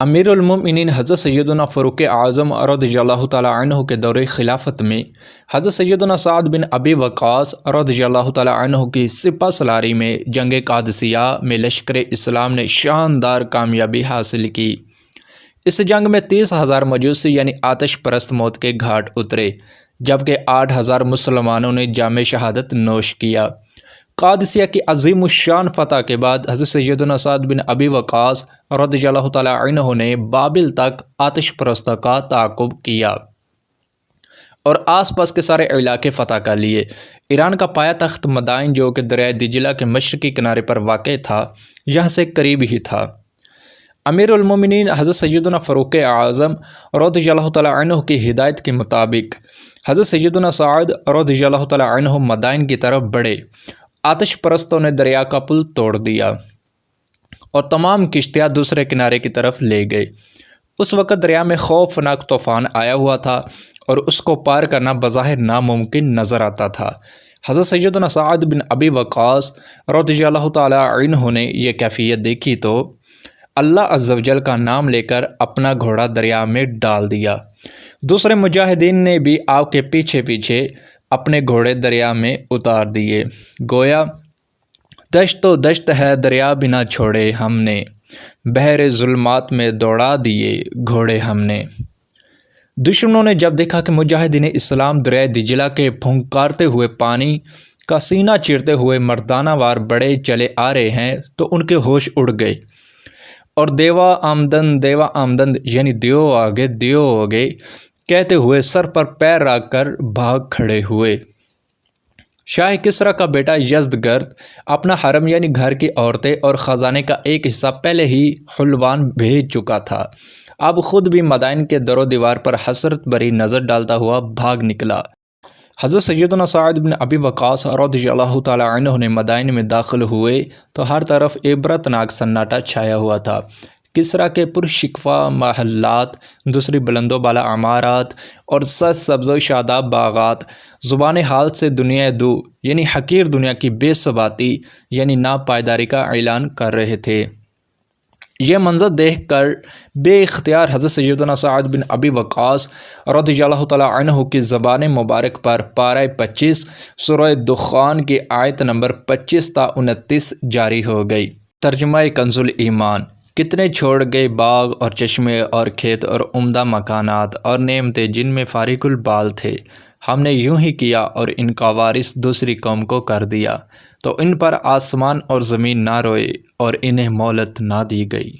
امیر المومنین حضرت سیدنا فاروق اعظم رضی اللہ تعالیٰ عنہ کے دور خلافت میں حضرت سیدنا سعد بن ابی وقاص رضی اللہ تعالیٰ عنہ کی سپہ سالاری میں جنگ قادسیہ میں لشکر اسلام نے شاندار کامیابی حاصل کی۔ اس جنگ میں 30,000 مجوسی یعنی آتش پرست موت کے گھاٹ اترے، جبکہ 8,000 مسلمانوں نے جام شہادت نوش کیا۔ قادسیہ کی عظیم الشان فتح کے بعد حضرت سیدنا سعد بن ابی وقاص رضی اللہ تعالیٰ عنہ نے بابل تک آتش پرستوں کا تعاقب کیا اور آس پاس کے سارے علاقے فتح کر لیے۔ ایران کا پایا تخت مدائن جو کہ دریائے دجلہ کے مشرقی کنارے پر واقع تھا، یہاں سے قریب ہی تھا۔ امیر المومنین حضرت سیدنا فاروق اعظم رضی اللہ تعالیٰ عنہ کی ہدایت کے مطابق حضرت سیدنا سعد رضی اللہ تعالیٰ عنہ مدائن کی طرف بڑھے۔ آتش پرستوں نے دریا کا پل توڑ دیا اور تمام کشتیاں دوسرے کنارے کی طرف لے گئے۔ اس وقت دریا میں خوفناک طوفان آیا ہوا تھا اور اس کو پار کرنا بظاہر ناممکن نظر آتا تھا۔ حضرت سیدنا سعد بن ابی وقاص رضی اللہ تعالیٰ عنہ نے یہ کیفیت دیکھی تو اللہ عز و جل کا نام لے کر اپنا گھوڑا دریا میں ڈال دیا۔ دوسرے مجاہدین نے بھی آپ کے پیچھے پیچھے اپنے گھوڑے دریا میں اتار دیے۔ گویا دشت و دشت ہے دریا بنا چھوڑے ہم نے، بحر ظلمات میں دوڑا دیے گھوڑے ہم نے۔ دشمنوں نے جب دیکھا کہ مجاہدین اسلام دریائے دجلہ کے پھنکارتے ہوئے پانی کا سینہ چیرتے ہوئے مردانہ وار بڑے چلے آ رہے ہیں تو ان کے ہوش اڑ گئے اور دیوا آمدن یعنی دیو آگے دیو آگے کہتے ہوئے سر پر پیر رکھ کر بھاگ کھڑے ہوئے۔ شاہ کسریٰ کا بیٹا یزدگرد اپنا حرم یعنی گھر کی عورتیں اور خزانے کا ایک حصہ پہلے ہی حلوان بھیج چکا تھا، اب خود بھی مدائن کے در و دیوار پر حسرت بھری نظر ڈالتا ہوا بھاگ نکلا۔ حضرت سیدنا سعد بن ابی وقاص رضی اللہ تعالیٰ عنہ نے مدائن میں داخل ہوئے تو ہر طرف عبرتناک سناٹا چھایا ہوا تھا۔ کسریٰ کے پرشکوہ محلات، دوسری بلند و بالا عمارات اور سبز و شاداب باغات زبان حال سے دنیا دو یعنی حقیر دنیا کی بے ثباتی یعنی ناپائیداری کا اعلان کر رہے تھے۔ یہ منظر دیکھ کر بے اختیار حضرت سیدنا سعد بن ابی وقاص رضی اللہ تعالیٰ عنہ کی زبان مبارک پر پارہ 25 سورہ دخان کی آیت نمبر 25 تا 29 جاری ہو گئی۔ ترجمہ کنز الایمان۔ کتنے چھوڑ گئے باغ اور چشمے اور کھیت اور عمدہ مکانات اور نعمتیں جن میں فارغ البال تھے، ہم نے یوں ہی کیا اور ان کا وارث دوسری قوم کو کر دیا، تو ان پر آسمان اور زمین نہ روئے اور انہیں مہلت نہ دی گئی۔